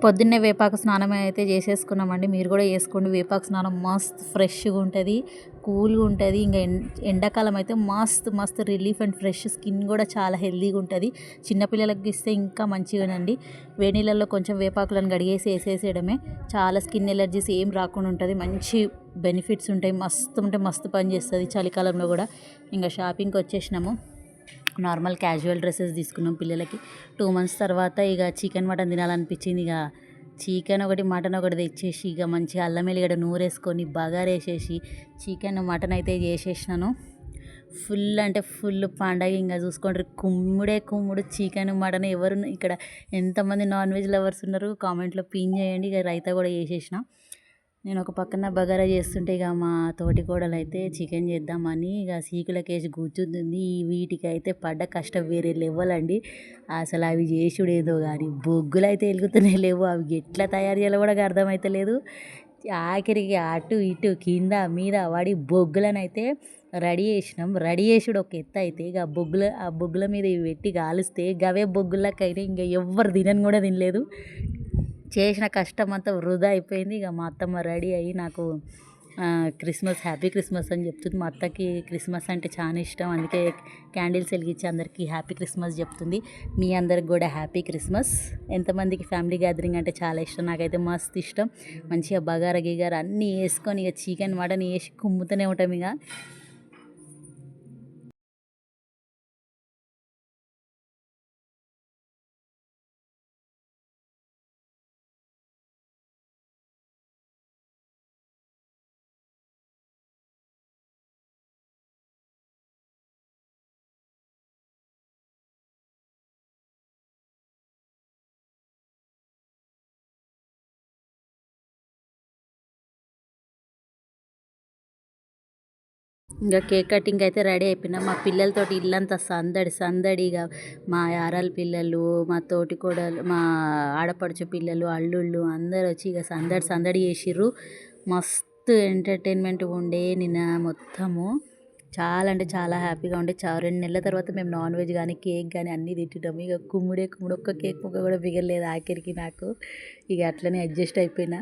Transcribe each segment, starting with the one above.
పొద్దున్నే వేపాకు స్నానం అయితే చేసేసుకున్నామండి. మీరు కూడా చేసుకోండి. వేపాకు స్నానం మస్త్ ఫ్రెష్గా ఉంటుంది, కూల్గా ఉంటుంది. ఇంకా ఎండాకాలం అయితే మస్త్ మస్త్ రిలీఫ్ అండ్ ఫ్రెష్ స్కిన్ కూడా చాలా హెల్తీగా ఉంటుంది. చిన్నపిల్లలకి ఇస్తే ఇంకా మంచిగానండి. వేడి నీళ్ళల్లో కొంచెం వేపాకులను కడిగేసి వేసేసేయడమే, చాలా స్కిన్ ఎలర్జీస్ ఏం రాకుండా ఉంటుంది. మంచి బెనిఫిట్స్ ఉంటాయి. మస్తు ఉంటే మస్తు పని చేస్తుంది చలికాలంలో కూడా. ఇంకా షాపింగ్కి వచ్చేసినాము. నార్మల్ క్యాజువల్ డ్రెస్సెస్ తీసుకున్నాం పిల్లలకి. 2 మంత్స్ తర్వాత ఇక చికెన్ మటన్ తినాలనిపించింది. ఇక చికెన్ ఒకటి మటన్ ఒకటి తెచ్చేసి ఇక మంచిగా అల్లం ఎల్లిగడ్డ నూరేసుకొని బగారేసేసి చికెన్ మటన్ అయితే చేసేసినాను. ఫుల్ అంటే ఫుల్ పండగ ఇంకా చూసుకోండి. కుమ్ముడే కుమ్ముడు చికెన్ మటన్. ఎవరు ఇక్కడ ఎంతమంది నాన్ వెజ్ లవర్స్ ఉన్నారు కామెంట్లో పిన్ చేయండి. ఇక రైతా కూడా చేసేసిన. నేను ఒక పక్కన బగారా చేస్తుంటే ఇక మా తోటి కోడలు అయితే చికెన్ చేద్దామని ఇక సీకులకేసి కూర్చుంటుంది. వీటికి అయితే పడ్డ కష్టం వేరే లెవెల్ అండి. అసలు అవి చేసుడేదో కానీ బొగ్గులు అయితే వెలుగుతూనే లేవు. అవి ఎట్లా తయారు చేయాలో కూడా అర్థమవుతలేదు. ఆఖరికి అటు ఇటు కింద మీద వాడి బొగ్గులను అయితే రెడీ చేసినాం. రెడీ చేసుడు ఒక ఎత్తు అయితే ఇక ఆ బొగ్గుల మీద ఇవి పెట్టి కాలుస్తే గవే బొగ్గులకైతే ఇంకా ఎవ్వరు తినని కూడా తినలేదు. చేసిన కష్టం అంతా వృధా అయిపోయింది. ఇక మా అత్తమ్మ రెడీ అయ్యి నాకు హ్యాపీ క్రిస్మస్ అని చెప్తుంది. మా అత్తకి క్రిస్మస్ అంటే చాలా ఇష్టం. అందుకే క్యాండిల్స్ వెలిగించి అందరికీ హ్యాపీ క్రిస్మస్ చెప్తుంది. మీ అందరికి కూడా హ్యాపీ క్రిస్మస్. ఎంతమందికి ఫ్యామిలీ గ్యాదరింగ్ అంటే చాలా ఇష్టం, నాకైతే మస్తు ఇష్టం. మంచిగా బగారా గిగార అన్నీ వేసుకొని ఇక చికెన్ మటన్ వేసి కుమ్ముతూనే ఉంటాం. ఇక ఇంకా కేక్ కటింగ్ అయితే రెడీ అయిపోయినాం. మా పిల్లలతోటి ఇల్లంతా సందడి సందడిగా, మా యారాల పిల్లలు, మా తోటి కోడలు, మా ఆడపడుచు పిల్లలు, అల్లుళ్ళు అందరు వచ్చి ఇక సందడి సందడి చేసిర్రు. మస్తు ఎంటర్టైన్మెంట్ ఉండే నిన్న మొత్తము. చాలా అంటే చాలా హ్యాపీగా ఉండే. 2 నెలల తర్వాత మేము నాన్ వెజ్ కానీ కేక్ కానీ అన్నీ తింటున్నాము. ఇక కుమ్ముడే కుమ్ముడు, ఒక్క కేక్ ముక్క కూడా మిగలలేదు ఆఖరికి నాకు. ఇక అట్లనే అడ్జస్ట్ అయిపోయినా.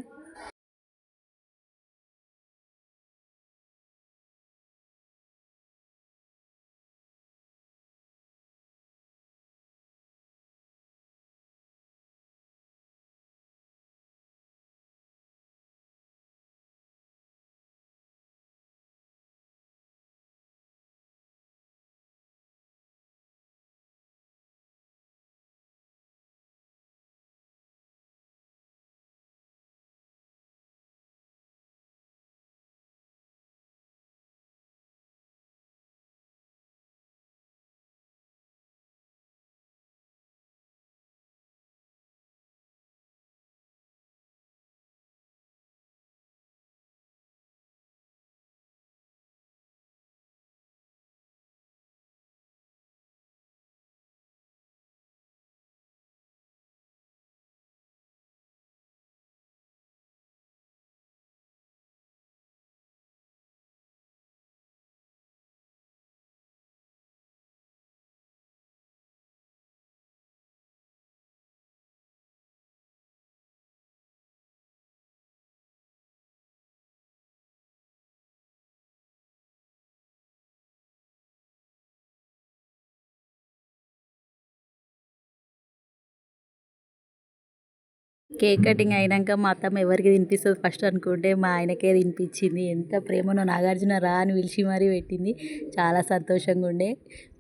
కేక్ కటింగ్ అయినాక మా అత్తమ్మ ఎవరికి తినిపిస్తుంది ఫస్ట్ అనుకుంటే మా ఆయనకే తినిపించింది. ఎంత ప్రేమనో, నాగార్జున రా అని పిలిచి మరీ పెట్టింది. చాలా సంతోషంగా ఉండే.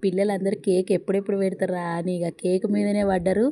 పిల్లలందరూ కేక్ ఎప్పుడెప్పుడు పెడతారా అని ఇక కేక్ మీదనే పడ్డరు.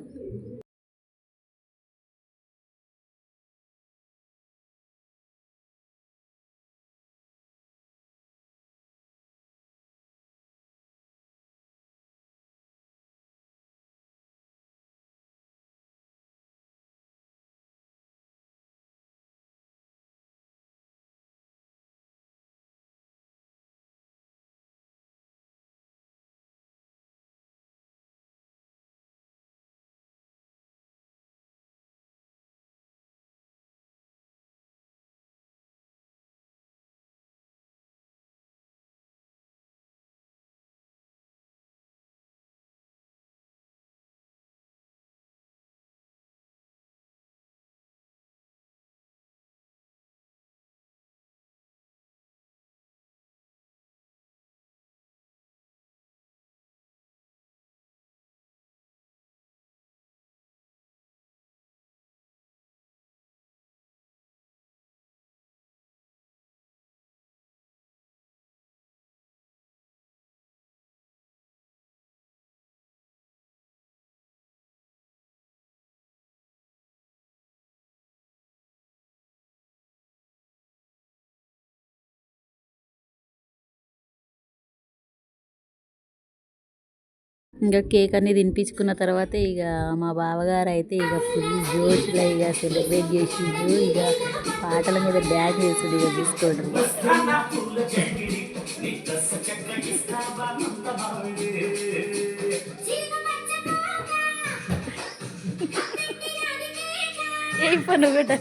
ఇంకా కేక్ అన్ని తినిపించుకున్న తర్వాత ఇక మా బావగారు అయితే ఇక ఫుల్ జోష్లో ఇక సెలబ్రేట్ చేసిండు. ఇక పాటల మీద డ్యాన్స్ చేసిండు. ఇక చూసుకోండి. ఏ పని కూడా